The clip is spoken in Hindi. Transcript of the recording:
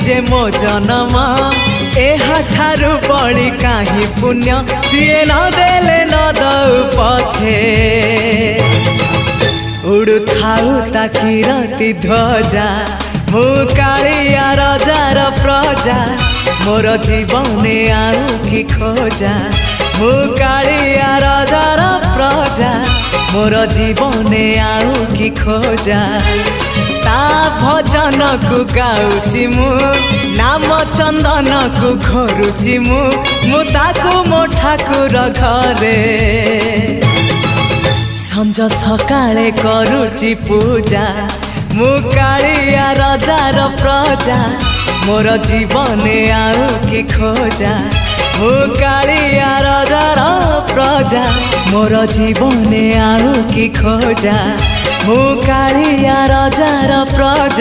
जे मो जनम एहाठारु बड़ी काहि पुण्य सीए न देले न दउ पछे उड़ु थाउ ताकि रति ध्वजा मु कालिया रजार प्रजा मोर जीवने आउ कि खोजा मु कालिया रजार प्रजा मोर जीवने आउ कि खोजा ता भजन को गाउची मु नाम चंदन को घरुची मु ताकू मो ठाकुर घरे संज सकाळे करुची पूजा मु कालिया रजार प्रजा मोर जीवने आउ कि खोजा मु कालिया रजार प्रजा मोर जीवने आउ कि खोजा मु कालिया रजार प्रजा।